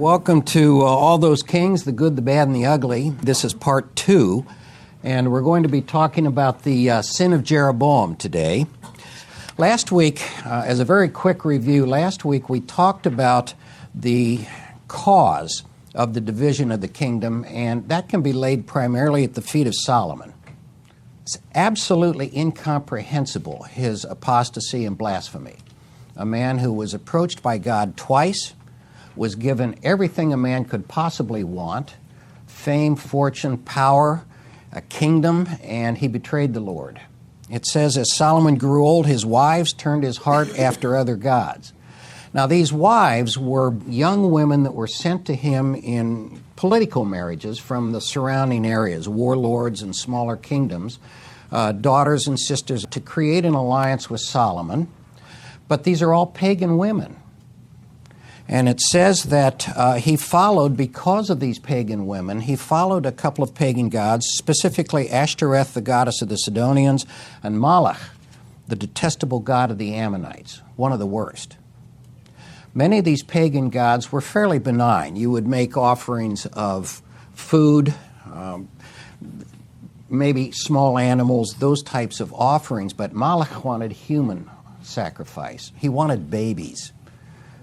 Welcome to All Those Kings, the Good, the Bad, and the Ugly. This is part 2, and we're going to be talking about the sin of Jeroboam today. Last week, as a very quick review, last week we talked about the cause of the division of the kingdom, and that can be laid primarily at the feet of Solomon. It's absolutely incomprehensible, his apostasy and blasphemy. A man who was approached by God twice, was given everything a man could possibly want, fame, fortune, power, a kingdom, and he betrayed the Lord. It says, as Solomon grew old, his wives turned his heart after other gods. Now, these wives were young women that were sent to him in political marriages from the surrounding areas, warlords and smaller kingdoms, daughters and sisters, to create an alliance with Solomon. But these are all pagan women. And it says that he followed, because of these pagan women, he followed a couple of pagan gods, specifically Ashtoreth, the goddess of the Sidonians, and Moloch, the detestable god of the Ammonites, one of the worst. Many of these pagan gods were fairly benign. You would make offerings of food, maybe small animals, those types of offerings, but Moloch wanted human sacrifice. He wanted babies.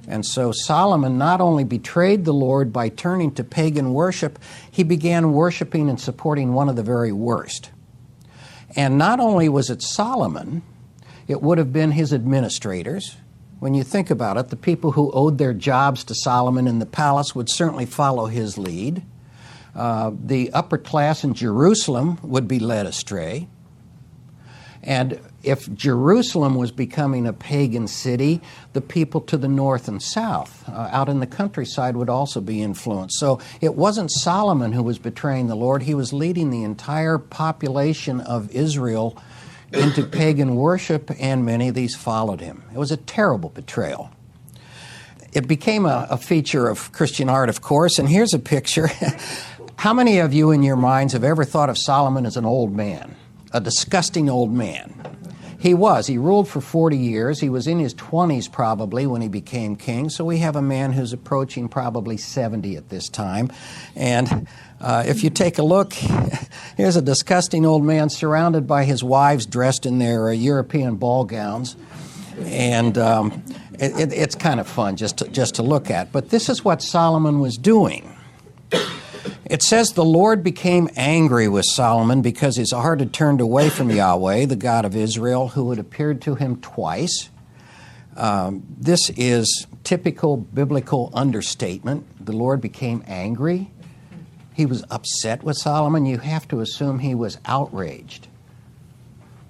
And so Solomon not only betrayed the Lord by turning to pagan worship, he began worshiping and supporting one of the very worst. And not only was it Solomon, it would have been his administrators. When you think about it, the people who owed their jobs to Solomon in the palace would certainly follow his lead. The upper class in Jerusalem would be led astray. And if Jerusalem was becoming a pagan city, the people to the north and south, out in the countryside, would also be influenced. So it wasn't Solomon who was betraying the Lord. He was leading the entire population of Israel into pagan worship, and many of these followed him. It was a terrible betrayal. It became a feature of Christian art, of course, and here's a picture. How many of you in your minds have ever thought of Solomon as an old man? A disgusting old man. He was. He ruled for 40 years. He was in his 20s probably when he became king. So we have a man who's approaching probably 70 at this time. And if you take a look, here's a disgusting old man surrounded by his wives dressed in their European ball gowns. And it's kind of fun just to look at. But this is what Solomon was doing. It says the Lord became angry with Solomon because his heart had turned away from Yahweh, the God of Israel, who had appeared to him twice. This is typical biblical understatement. The Lord became angry. He was upset with Solomon. You have to assume he was outraged,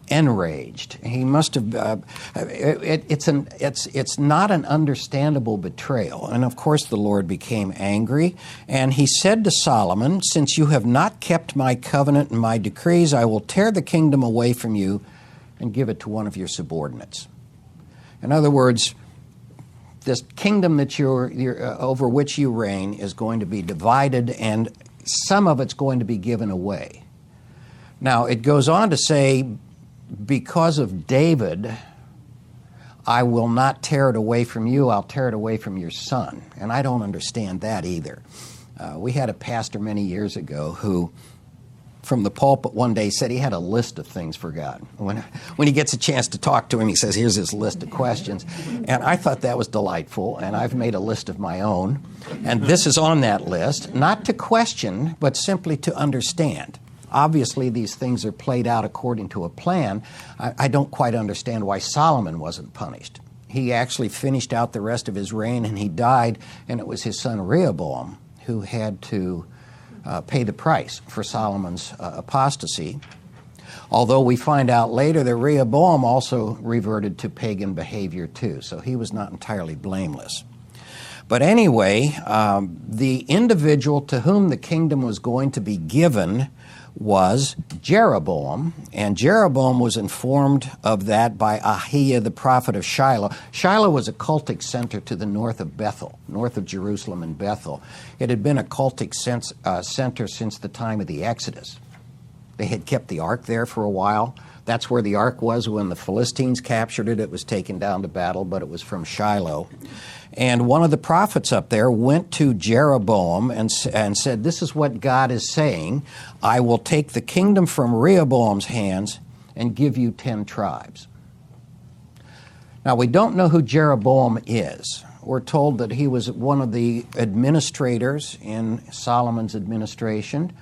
enraged. He must have. It's not an understandable betrayal. And of course, the Lord became angry, and he said to Solomon, "Since you have not kept my covenant and my decrees, I will tear the kingdom away from you and give it to one of your subordinates." In other words, this kingdom that over which you reign is going to be divided, and some of it's going to be given away. Now, it goes on to say, because of David, I will not tear it away from you, I'll tear it away from your son. And I don't understand that either. We had a pastor many years ago who, from the pulpit one day, said he had a list of things for God. When he gets a chance to talk to him, he says, here's his list of questions. And I thought that was delightful, and I've made a list of my own. And this is on that list, not to question, but simply to understand. Obviously, these things are played out according to a plan. I don't quite understand why Solomon wasn't punished. He actually finished out the rest of his reign, and he died, and it was his son Rehoboam who had to pay the price for Solomon's apostasy. Although we find out later that Rehoboam also reverted to pagan behavior too, so he was not entirely blameless. But anyway, the individual to whom the kingdom was going to be given was Jeroboam, and Jeroboam was informed of that by Ahiah, the prophet of Shiloh. Shiloh was a cultic center to the north of Bethel, north of Jerusalem and Bethel. It had been a cultic center since the time of the Exodus. They had kept the ark there for a while. That's where the ark was when the Philistines captured it. It was taken down to battle, but it was from Shiloh. And one of the prophets up there went to Jeroboam and said, this is what God is saying. I will take the kingdom from Rehoboam's hands and give you 10 tribes. Now, we don't know who Jeroboam is. We're told that he was one of the administrators in Solomon's administration.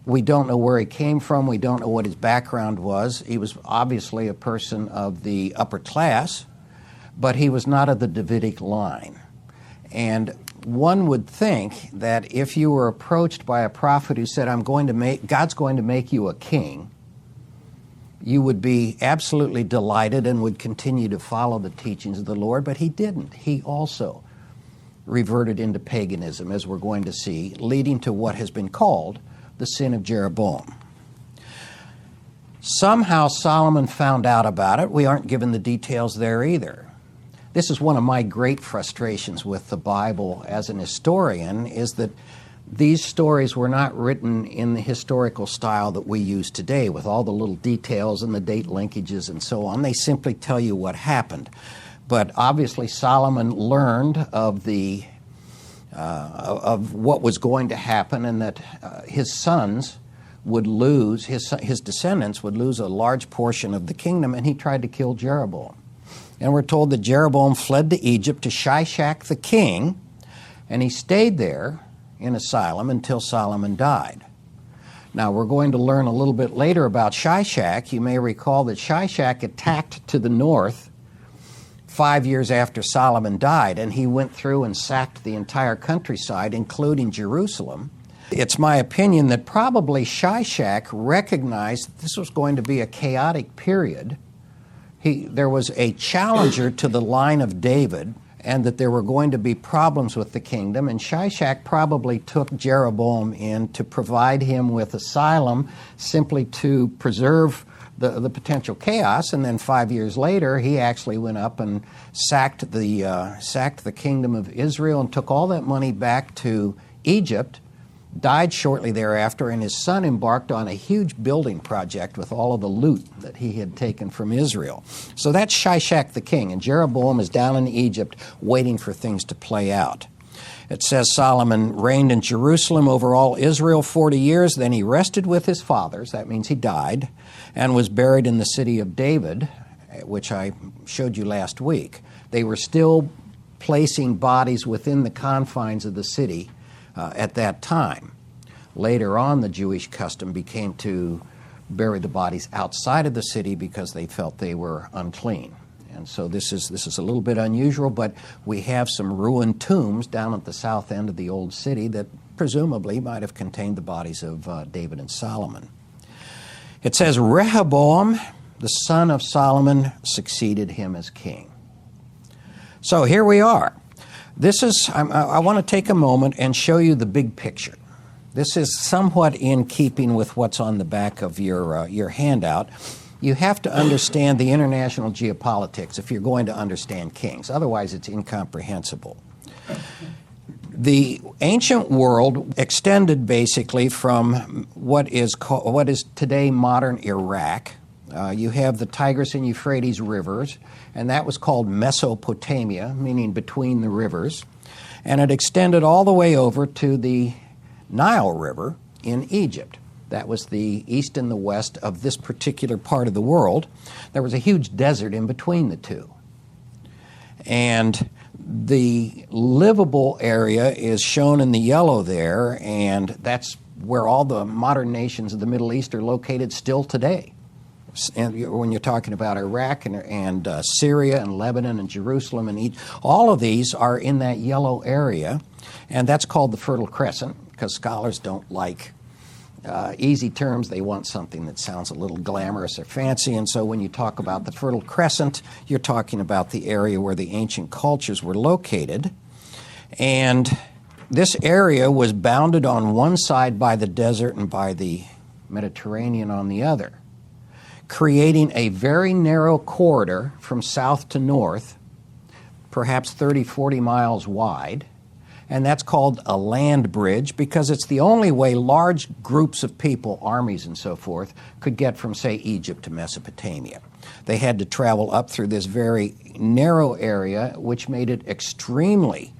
We don't know where he came from. We don't know what his background was. He was obviously a person of the upper class, but he was not of the Davidic line. And one would think that if you were approached by a prophet who said, God's going to make you a king, you would be absolutely delighted and would continue to follow the teachings of the Lord, but he didn't. He also reverted into paganism, as we're going to see, leading to what has been called the sin of Jeroboam. Somehow Solomon found out about it. We aren't given the details there either. This is one of my great frustrations with the Bible as an historian, is that these stories were not written in the historical style that we use today, with all the little details and the date linkages and so on. They simply tell you what happened. But obviously Solomon learned of what was going to happen, and that his sons would lose, his descendants would lose a large portion of the kingdom, and he tried to kill Jeroboam. And we're told that Jeroboam fled to Egypt to Shishak the king, and he stayed there in asylum until Solomon died. Now, we're going to learn a little bit later about Shishak. You may recall that Shishak attacked to the north 5 years after Solomon died, and he went through and sacked the entire countryside, including Jerusalem. It's my opinion that probably Shishak recognized that this was going to be a chaotic period. There was a challenger to the line of David, and that there were going to be problems with the kingdom, and Shishak probably took Jeroboam in to provide him with asylum, simply to preserve the potential chaos. And then 5 years later, he actually went up and sacked the kingdom of Israel and took all that money back to Egypt, died shortly thereafter, and his son embarked on a huge building project with all of the loot that he had taken from Israel. So that's Shishak the king, and Jeroboam is down in Egypt waiting for things to play out. It says Solomon reigned in Jerusalem over all Israel 40 years. Then he rested with his fathers, that means he died, and was buried in the city of David, which I showed you last week. They were still placing bodies within the confines of the city at that time. Later on, the Jewish custom became to bury the bodies outside of the city because they felt they were unclean. And so this is a little bit unusual, but we have some ruined tombs down at the south end of the old city that presumably might have contained the bodies of David and Solomon. It says Rehoboam, the son of Solomon, succeeded him as king. So here we are. I want to take a moment and show you the big picture. This is somewhat in keeping with what's on the back of your handout. You have to understand the international geopolitics if you're going to understand kings. Otherwise, it's incomprehensible. The ancient world extended basically from what is today modern Iraq. You have the Tigris and Euphrates rivers, and that was called Mesopotamia, meaning between the rivers. And it extended all the way over to the Nile River in Egypt. That was the east and the west of this particular part of the world. There was a huge desert in between the two. And the livable area is shown in the yellow there, and that's where all the modern nations of the Middle East are located still today. And when you're talking about Iraq and Syria and Lebanon and Jerusalem and all of these are in that yellow area, and that's called the Fertile Crescent, because scholars don't like easy terms. They want something that sounds a little glamorous or fancy, and so when you talk about the Fertile Crescent, you're talking about the area where the ancient cultures were located. And this area was bounded on one side by the desert and by the Mediterranean on the other, creating a very narrow corridor from south to north, perhaps 30, 40 miles wide, and that's called a land bridge because it's the only way large groups of people, armies and so forth, could get from, say, Egypt to Mesopotamia. They had to travel up through this very narrow area, which made it extremely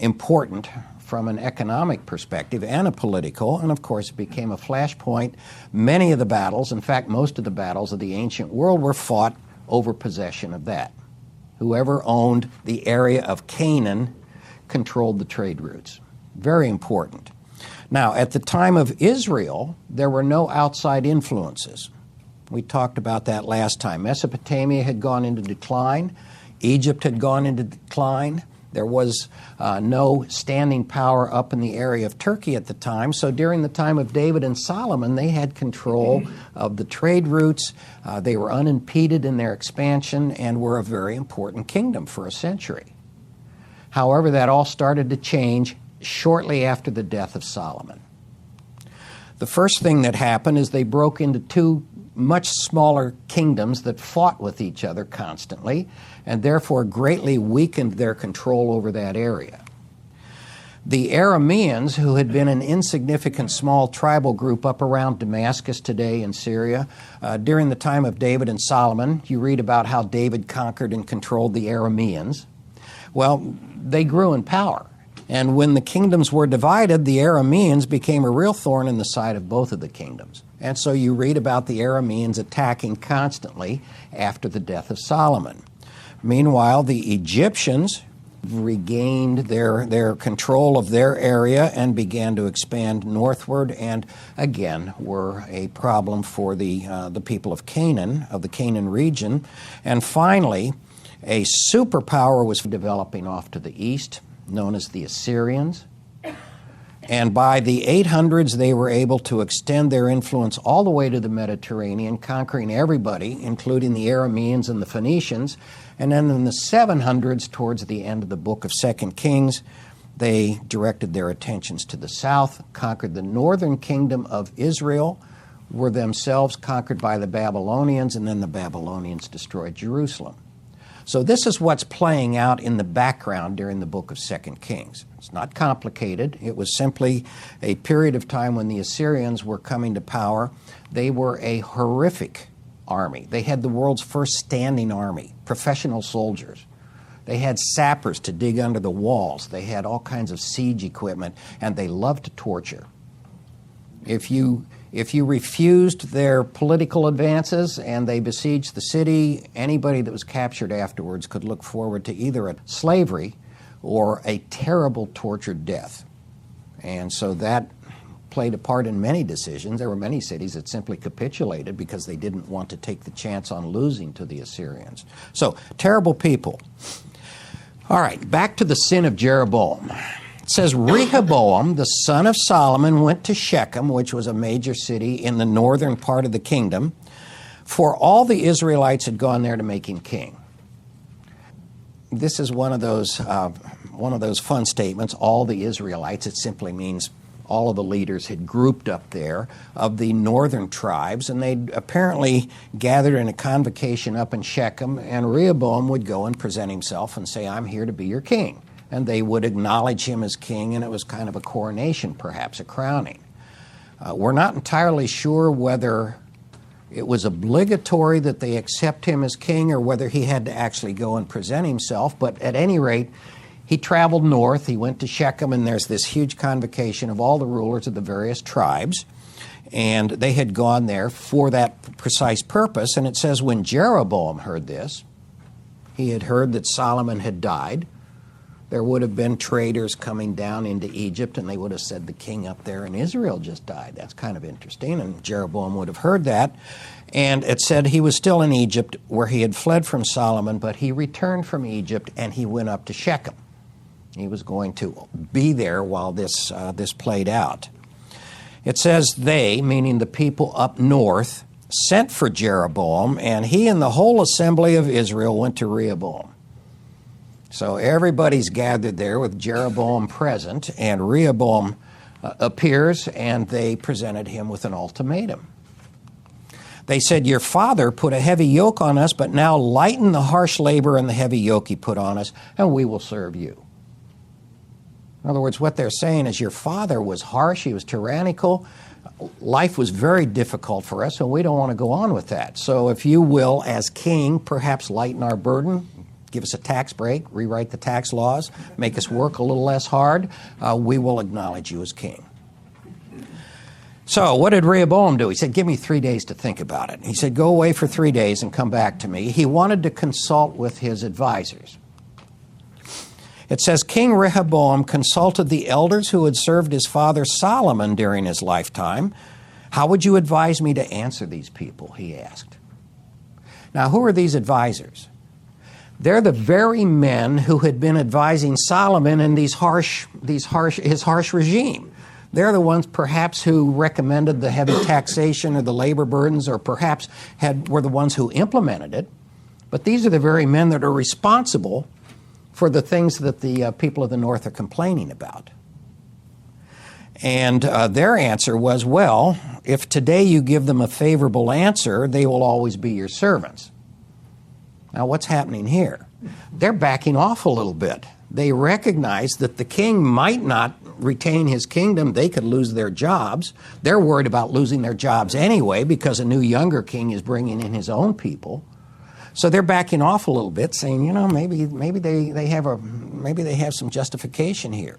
important from an economic perspective and a political, and of course it became a flashpoint. Many of the battles, in fact most of the battles of the ancient world, were fought over possession of that. Whoever owned the area of Canaan controlled the trade routes. Very important. Now, at the time of Israel, there were no outside influences. We talked about that last time. Mesopotamia had gone into decline. Egypt had gone into decline. There was no standing power up in the area of Turkey at the time. So during the time of David and Solomon, they had control of the trade routes. They were unimpeded in their expansion and were a very important kingdom for a century. However, that all started to change shortly after the death of Solomon. The first thing that happened is they broke into two much smaller kingdoms that fought with each other constantly and therefore greatly weakened their control over that area. The Arameans, who had been an insignificant small tribal group up around Damascus today in Syria, during the time of David and Solomon, you read about how David conquered and controlled the Arameans. Well, they grew in power. And when the kingdoms were divided, the Arameans became a real thorn in the side of both of the kingdoms. And so you read about the Arameans attacking constantly after the death of Solomon. Meanwhile, the Egyptians regained their control of their area and began to expand northward, and again were a problem for the people of Canaan, of the Canaan region. And finally, a superpower was developing off to the east, known as the Assyrians. And by the 800s, they were able to extend their influence all the way to the Mediterranean, conquering everybody, including the Arameans and the Phoenicians. And then in the 700s, towards the end of the book of 2 Kings, they directed their attentions to the south, conquered the northern kingdom of Israel, were themselves conquered by the Babylonians, and then the Babylonians destroyed Jerusalem. So this is what's playing out in the background during the book of 2 Kings. It's not complicated. It was simply a period of time when the Assyrians were coming to power. They were a horrific army. They had the world's first standing army, professional soldiers. They had sappers to dig under the walls. They had all kinds of siege equipment, and they loved to torture. If you refused their political advances and they besieged the city, anybody that was captured afterwards could look forward to either a slavery or a terrible tortured death. And so that played a part in many decisions. There were many cities that simply capitulated because they didn't want to take the chance on losing to the Assyrians. So, terrible people. All right, back to the sin of Jeroboam. It says, Rehoboam, the son of Solomon, went to Shechem, which was a major city in the northern part of the kingdom, for all the Israelites had gone there to make him king. This is one of those fun statements, all the Israelites. It simply means all of the leaders had grouped up there of the northern tribes, and they'd apparently gathered in a convocation up in Shechem, and Rehoboam would go and present himself and say, I'm here to be your king. And they would acknowledge him as king, and it was kind of a coronation, perhaps a crowning. We're not entirely sure whether it was obligatory that they accept him as king or whether he had to actually go and present himself, but at any rate, he traveled north. He went to Shechem, and there's this huge convocation of all the rulers of the various tribes, and they had gone there for that precise purpose. And it says when Jeroboam heard this, he had heard that Solomon had died. There would have been traders coming down into Egypt, and they would have said the king up there in Israel just died. That's kind of interesting, and Jeroboam would have heard that. And it said he was still in Egypt where he had fled from Solomon, but he returned from Egypt and he went up to Shechem. He was going to be there while this played out. It says they, meaning the people up north, sent for Jeroboam, and he and the whole assembly of Israel went to Rehoboam. So everybody's gathered there with Jeroboam present, and Rehoboam appears, and they presented him with an ultimatum. They said, your father put a heavy yoke on us, but now lighten the harsh labor and the heavy yoke he put on us, and we will serve you. In other words, what they're saying is your father was harsh, he was tyrannical, life was very difficult for us, and we don't want to go on with that. So if you will, as king, perhaps lighten our burden, give us a tax break, rewrite the tax laws, make us work a little less hard, we will acknowledge you as king. So what did Rehoboam do? He said, give me 3 days to think about it. He said, go away for 3 days and come back to me. He wanted to consult with his advisors. It says, King Rehoboam consulted the elders who had served his father Solomon during his lifetime. How would you advise me to answer these people? He asked. Now, who are these advisors? They're the very men who had been advising Solomon in his harsh regime. They're the ones perhaps who recommended the heavy taxation or the labor burdens, or perhaps were the ones who implemented it. But these are the very men that are responsible for the things that the people of the North are complaining about. And their answer was, well, if today you give them a favorable answer, they will always be your servants. Now, what's happening here? They're backing off a little bit. They recognize that the king might not retain his kingdom. They could lose their jobs. They're worried about losing their jobs anyway because a new younger king is bringing in his own people. So they're backing off a little bit, saying, you know, maybe they have some justification here.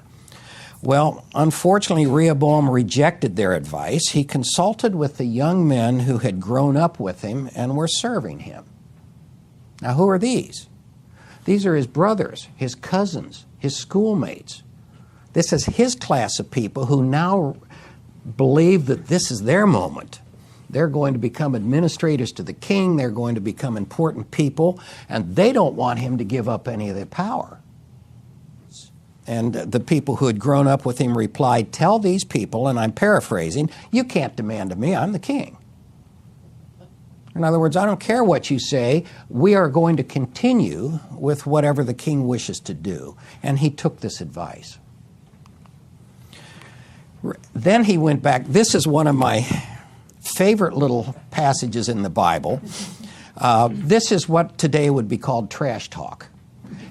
Well, unfortunately, Rehoboam rejected their advice. He consulted with the young men who had grown up with him and were serving him. Now, who are these? These are his brothers, his cousins, his schoolmates. This is his class of people who now believe that this is their moment. They're going to become administrators to the king. They're going to become important people, and they don't want him to give up any of their power. And the people who had grown up with him replied, tell these people, and I'm paraphrasing, you can't demand of me, I'm the king. In other words, I don't care what you say, we are going to continue with whatever the king wishes to do. And he took this advice. Then he went back. This is one of my favorite little passages in the Bible. This is what today would be called trash talk.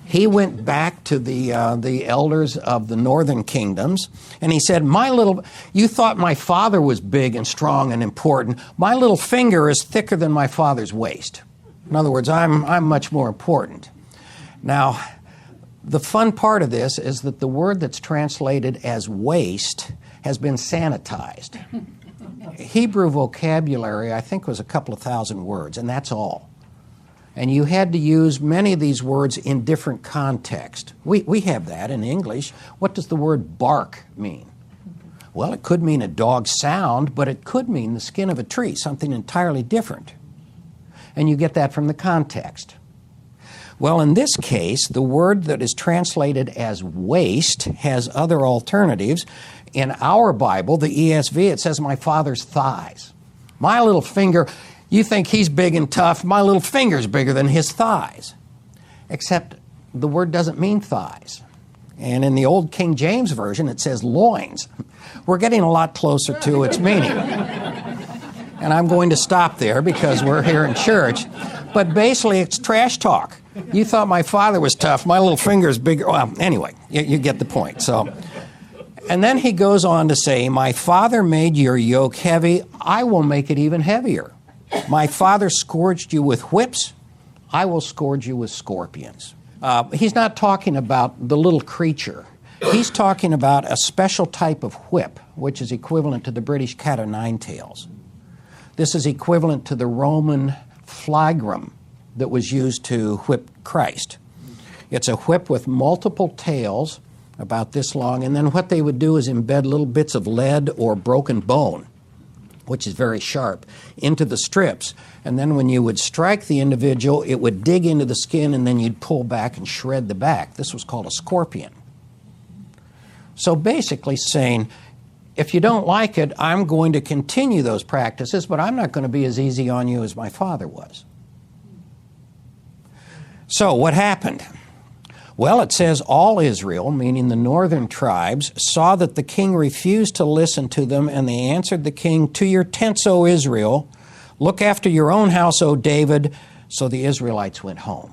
He went back to the elders of the northern kingdoms, and he said, you thought my father was big and strong and important. My little finger is thicker than my father's waist. In other words, I'm much more important. Now, the fun part of this is that the word that's translated as waist has been sanitized. Hebrew vocabulary, I think, was a couple of thousand words, and that's all. And you had to use many of these words in different contexts. We have that in English. What does the word bark mean? Well, it could mean a dog's sound, but it could mean the skin of a tree, something entirely different. And you get that from the context. Well, in this case, the word that is translated as waist has other alternatives. In our Bible, the ESV, it says my father's thighs. My little finger, you think he's big and tough, my little finger's bigger than his thighs. Except the word doesn't mean thighs. And in the old King James Version, it says loins. We're getting a lot closer to its meaning. And I'm going to stop there because we're here in church. But basically, it's trash talk. You thought my father was tough, my little finger's bigger. Well, anyway, you get the point. So, and then he goes on to say, my father made your yoke heavy, I will make it even heavier. My father scourged you with whips, I will scourge you with scorpions. He's not talking about the little creature. He's talking about a special type of whip, which is equivalent to the British cat o' nine tails. This is equivalent to the Roman flagrum that was used to whip Christ. It's a whip with multiple tails, about this long, and then what they would do is embed little bits of lead or broken bone, which is very sharp, into the strips. And then when you would strike the individual, it would dig into the skin, and then you'd pull back and shred the back. This was called a scorpion. So basically saying, if you don't like it, I'm going to continue those practices, but I'm not going to be as easy on you as my father was. So what happened? Well, it says all Israel, meaning the northern tribes, saw that the king refused to listen to them, and they answered the king, to your tents, O Israel, look after your own house, O David. So the Israelites went home.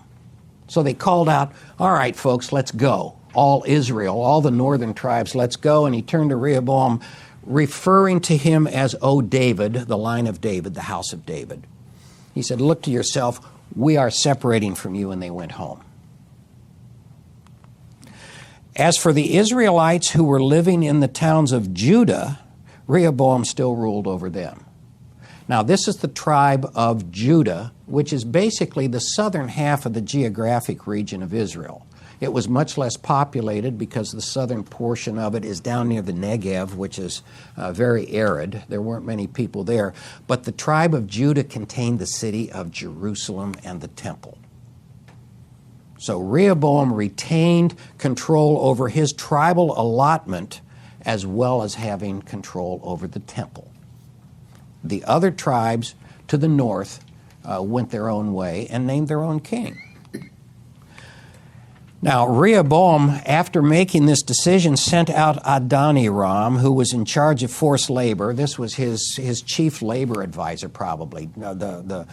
So they called out, all right, folks, let's go. all Israel, all the northern tribes, let's go. And he turned to Rehoboam, referring to him as, O David, the line of David, the house of David. He said, look to yourself, we are separating from you, and they went home. As for the Israelites who were living in the towns of Judah, Rehoboam still ruled over them. Now, this is the tribe of Judah, which is basically the southern half of the geographic region of Israel. It was much less populated because the southern portion of it is down near the Negev, which is very arid. There weren't many people there. But the tribe of Judah contained the city of Jerusalem and the temple. So Rehoboam retained control over his tribal allotment as well as having control over the temple. The other tribes to the north went their own way and named their own king. Now, Rehoboam, after making this decision, sent out Adoniram, who was in charge of forced labor. This was his chief labor advisor, probably, the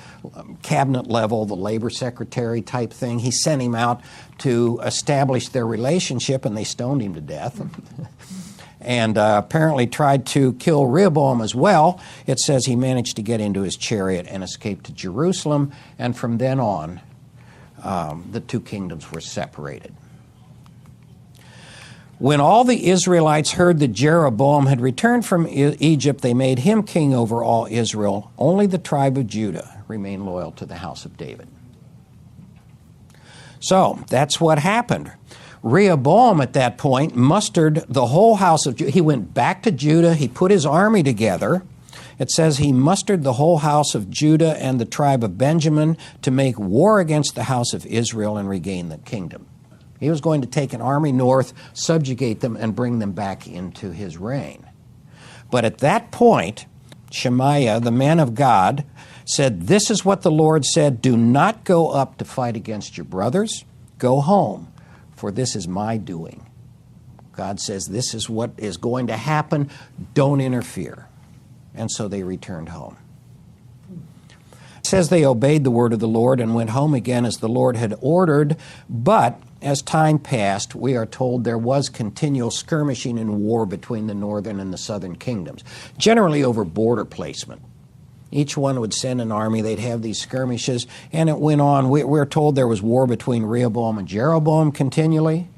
cabinet level, the labor secretary type thing. He sent him out to establish their relationship, and they stoned him to death. And apparently tried to kill Rehoboam as well. It says he managed to get into his chariot and escape to Jerusalem, and from then on, the two kingdoms were separated. When all the Israelites heard that Jeroboam had returned from Egypt, they made him king over all Israel. Only the tribe of Judah remained loyal to the house of David. So that's what happened. Rehoboam at that point mustered the whole house of Judah. He went back to Judah. He put his army together. It says he mustered the whole house of Judah and the tribe of Benjamin to make war against the house of Israel and regain the kingdom. He was going to take an army north, subjugate them, and bring them back into his reign. But at that point, Shemaiah, the man of God, said, this is what the Lord said, do not go up to fight against your brothers. Go home, for this is my doing. God says this is what is going to happen. Don't interfere. And so they returned home. It says they obeyed the word of the Lord and went home again as the Lord had ordered. But as time passed, we are told there was continual skirmishing and war between the northern and the southern kingdoms, generally over border placement. Each one would send an army, they'd have these skirmishes, and it went on. We're told there was war between Rehoboam and Jeroboam continually.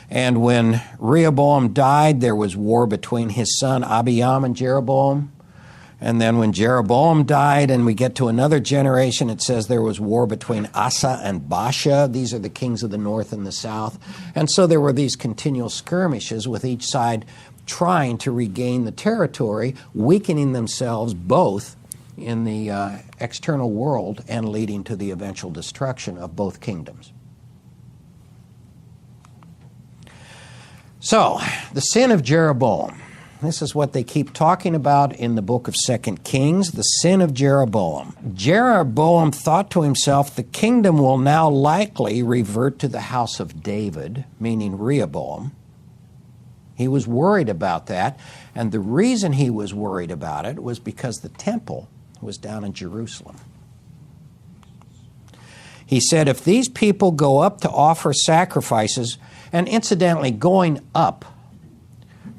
And when Rehoboam died, there was war between his son Abiam and Jeroboam. And then when Jeroboam died and we get to another generation, it says there was war between Asa and Baasha. These are the kings of the north and the south. And so there were these continual skirmishes with each side trying to regain the territory, weakening themselves both in the external world and leading to the eventual destruction of both kingdoms. So, the sin of Jeroboam. This is what they keep talking about in the book of 2 Kings, the sin of Jeroboam. Jeroboam thought to himself, the kingdom will now likely revert to the house of David, meaning Rehoboam. He was worried about that, and the reason he was worried about it was because the temple was down in Jerusalem. He said, if these people go up to offer sacrifices, and incidentally, going up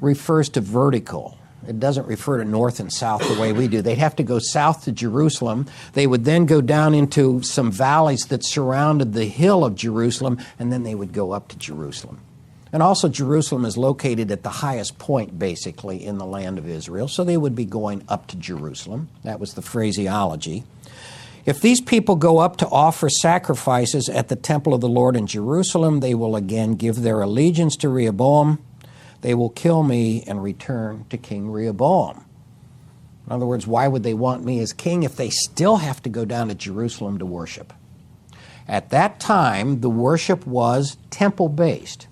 refers to vertical. It doesn't refer to north and south the way we do. They'd have to go south to Jerusalem. They would then go down into some valleys that surrounded the hill of Jerusalem, and then they would go up to Jerusalem. And also Jerusalem is located at the highest point, basically, in the land of Israel, so they would be going up to Jerusalem. That was the phraseology. If these people go up to offer sacrifices at the temple of the Lord in Jerusalem, they will again give their allegiance to Rehoboam. They will kill me and return to King Rehoboam. In other words, why would they want me as king if they still have to go down to Jerusalem to worship? At that time, the worship was temple-based.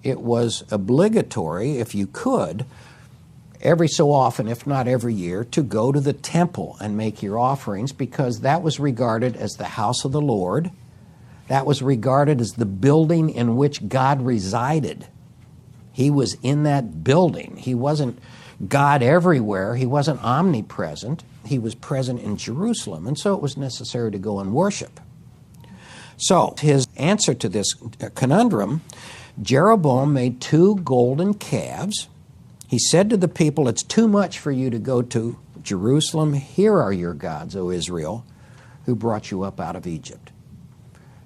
It was obligatory, if you could, every so often, if not every year, to go to the temple and make your offerings, because that was regarded as the house of the Lord. That was regarded as the building in which God resided. He was in that building. He wasn't God everywhere. He wasn't omnipresent. He was present in Jerusalem, and so it was necessary to go and worship. So his answer to this conundrum, Jeroboam made 2 golden calves. He said to the people, it's too much for you to go to Jerusalem. Here are your gods, O Israel, who brought you up out of Egypt.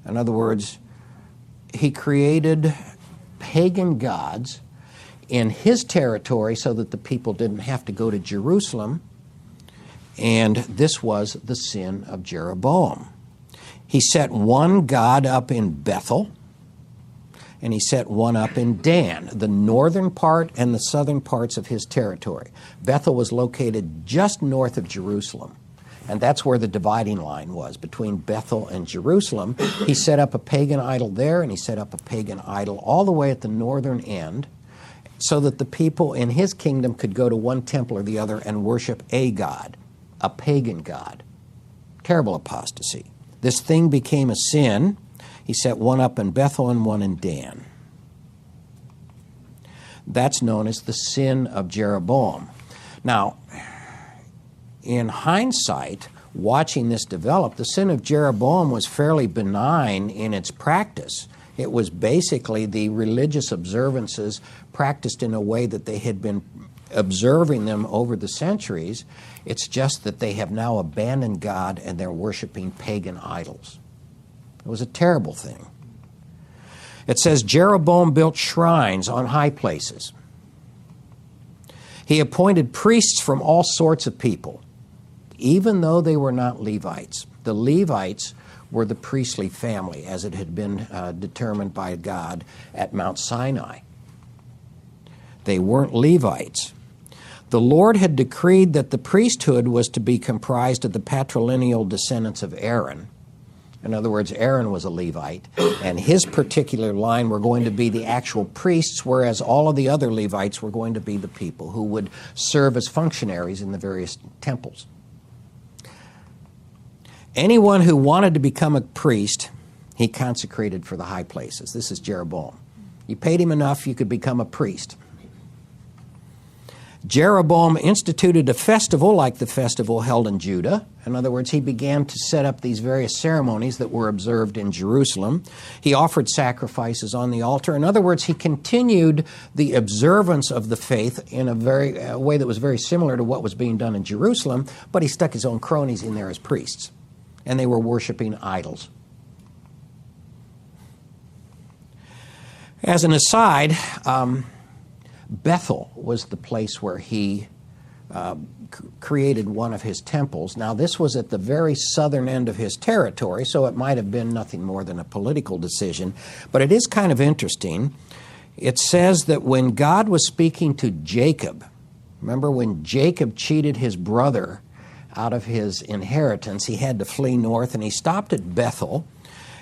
In other words, he created pagan gods in his territory so that the people didn't have to go to Jerusalem. And this was the sin of Jeroboam. He set one god up in Bethel, and he set one up in Dan, the northern part and the southern parts of his territory. Bethel was located just north of Jerusalem, and that's where the dividing line was, between Bethel and Jerusalem. He set up a pagan idol there, and he set up a pagan idol all the way at the northern end, so that the people in his kingdom could go to one temple or the other and worship a god, a pagan god. Terrible apostasy. This thing became a sin. He set one up in Bethel and one in Dan. That's known as the sin of Jeroboam. Now, in hindsight, watching this develop, the sin of Jeroboam was fairly benign in its practice. It was basically the religious observances practiced in a way that they had been observing them over the centuries. It's just that they have now abandoned God and they're worshiping pagan idols. It was a terrible thing. It says Jeroboam built shrines on high places. He appointed priests from all sorts of people, even though they were not Levites. The Levites were the priestly family, as it had been determined by God at Mount Sinai. They weren't Levites. The Lord had decreed that the priesthood was to be comprised of the patrilineal descendants of Aaron. In other words, Aaron was a Levite, and his particular line were going to be the actual priests, whereas all of the other Levites were going to be the people who would serve as functionaries in the various temples. Anyone who wanted to become a priest, he consecrated for the high places. This is Jeroboam. You paid him enough, you could become a priest. Jeroboam instituted a festival like the festival held in Judah. In other words, he began to set up these various ceremonies that were observed in Jerusalem. He offered sacrifices on the altar. In other words, he continued the observance of the faith in a way that was very similar to what was being done in Jerusalem, but he stuck his own cronies in there as priests, and they were worshiping idols. As an aside, Bethel was the place where he created one of his temples. Now, this was at the very southern end of his territory, so it might have been nothing more than a political decision. But it is kind of interesting. It says that when God was speaking to Jacob, remember when Jacob cheated his brother out of his inheritance, he had to flee north, and he stopped at Bethel.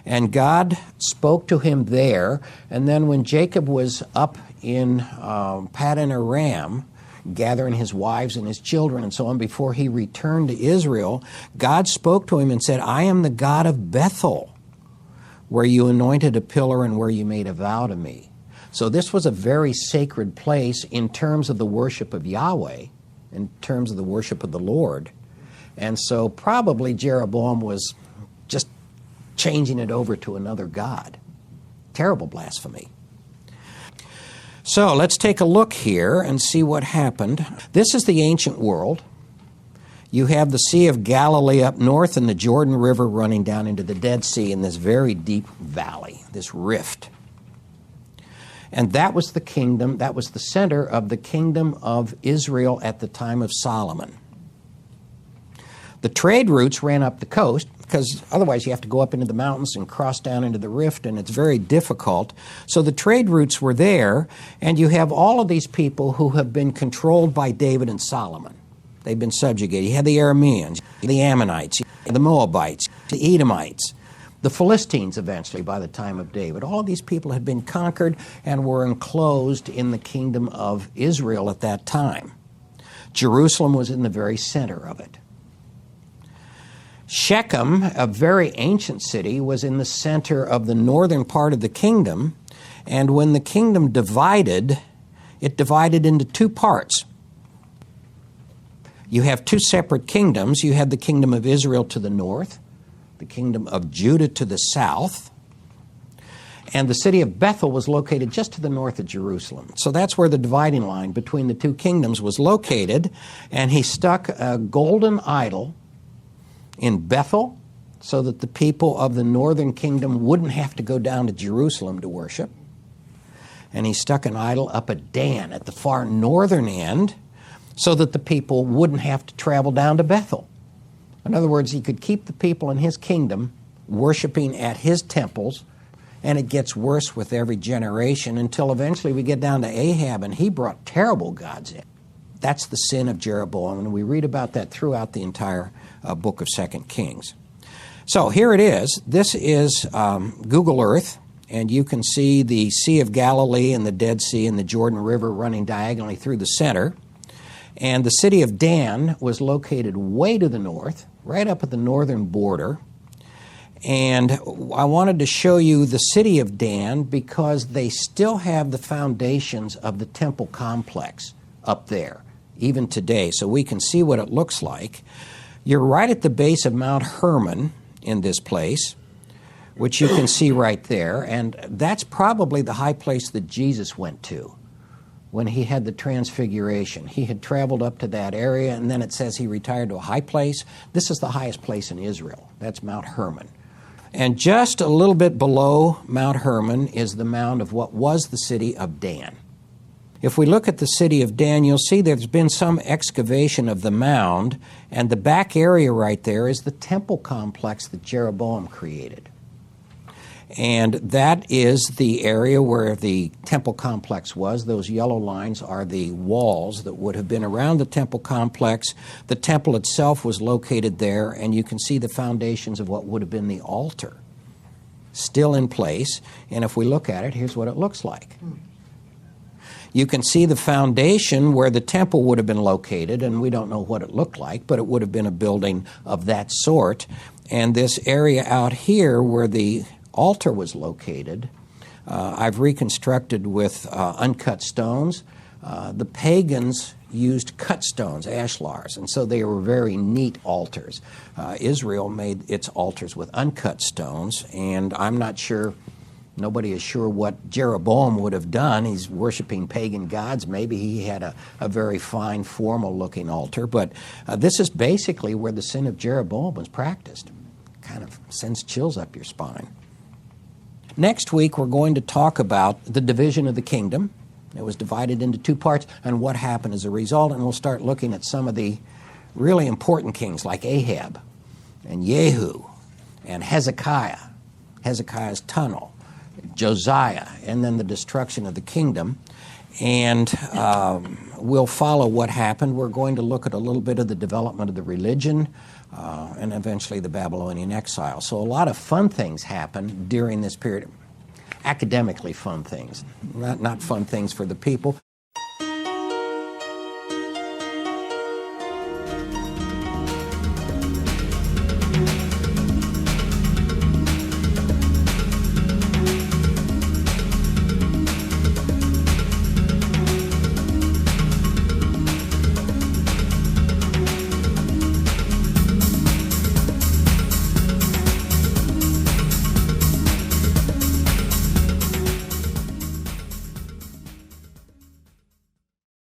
And God spoke to him there. And then when Jacob was up in Paddan Aram, gathering his wives and his children and so on, before he returned to Israel, God spoke to him and said, I am the God of Bethel, where you anointed a pillar and where you made a vow to me. So this was a very sacred place in terms of the worship of Yahweh, in terms of the worship of the Lord. And so probably Jeroboam was just changing it over to another god. Terrible blasphemy. So let's take a look here and see what happened. This is the ancient world. You have the Sea of Galilee up north and the Jordan River running down into the Dead Sea in this very deep valley, this rift. And that was the kingdom, that was the center of the kingdom of Israel at the time of Solomon. The trade routes ran up the coast, because otherwise you have to go up into the mountains and cross down into the rift, and it's very difficult. So the trade routes were there, and you have all of these people who have been controlled by David and Solomon. They've been subjugated. You had the Arameans, the Ammonites, the Moabites, the Edomites, the Philistines eventually by the time of David. All of these people had been conquered and were enclosed in the kingdom of Israel at that time. Jerusalem was in the very center of it. Shechem, a very ancient city, was in the center of the northern part of the kingdom, and when the kingdom divided, it divided into 2 parts. You have 2 separate kingdoms. You had the kingdom of Israel to the north, the kingdom of Judah to the south. And the city of Bethel was located just to the north of Jerusalem. So that's where the dividing line between the two kingdoms was located. And he stuck a golden idol in Bethel so that the people of the northern kingdom wouldn't have to go down to Jerusalem to worship. And he stuck an idol up at Dan at the far northern end so that the people wouldn't have to travel down to Bethel. In other words, he could keep the people in his kingdom worshiping at his temples. And it gets worse with every generation until eventually we get down to Ahab, and he brought terrible gods in. That's the sin of Jeroboam, and we read about that throughout the entire book of 2 Kings. So here it is. This is Google Earth, and you can see the Sea of Galilee and the Dead Sea and the Jordan River running diagonally through the center. And the city of Dan was located way to the north, right up at the northern border. And I wanted to show you the city of Dan because they still have the foundations of the temple complex up there, even today, so we can see what it looks like. You're right at the base of Mount Hermon in this place, which you can see right there, and that's probably the high place that Jesus went to when he had the transfiguration. He had traveled up to that area, and then it says he retired to a high place. This is the highest place in Israel. That's Mount Hermon. And just a little bit below Mount Hermon is the mound of what was the city of Dan. If we look at the city of Dan, you'll see there's been some excavation of the mound, and the back area right there is the temple complex that Jeroboam created. And that is the area where the temple complex was. Those yellow lines are the walls that would have been around the temple complex. The temple itself was located there, and you can see the foundations of what would have been the altar still in place. And if we look at it, here's what it looks like. You can see the foundation where the temple would have been located, and we don't know what it looked like, but it would have been a building of that sort. And this area out here where the altar was located, I've reconstructed with uncut stones. The pagans used cut stones, ashlars, and so they were very neat altars. Israel made its altars with uncut stones, and I'm not sure, nobody is sure what Jeroboam would have done. He's worshiping pagan gods. Maybe he had a very fine, formal-looking altar, but this is basically where the sin of Jeroboam was practiced. Kind of sends chills up your spine. Next week, we're going to talk about the division of the kingdom. It was divided into two parts, and what happened as a result, and we'll start looking at some of the really important kings like Ahab and Jehu and Hezekiah, Hezekiah's tunnel, Josiah, and then the destruction of the kingdom. And we'll follow what happened. We're going to look at a little bit of the development of the religion, and eventually the Babylonian exile. So a lot of fun things happened during this period. Academically fun things, not fun things for the people.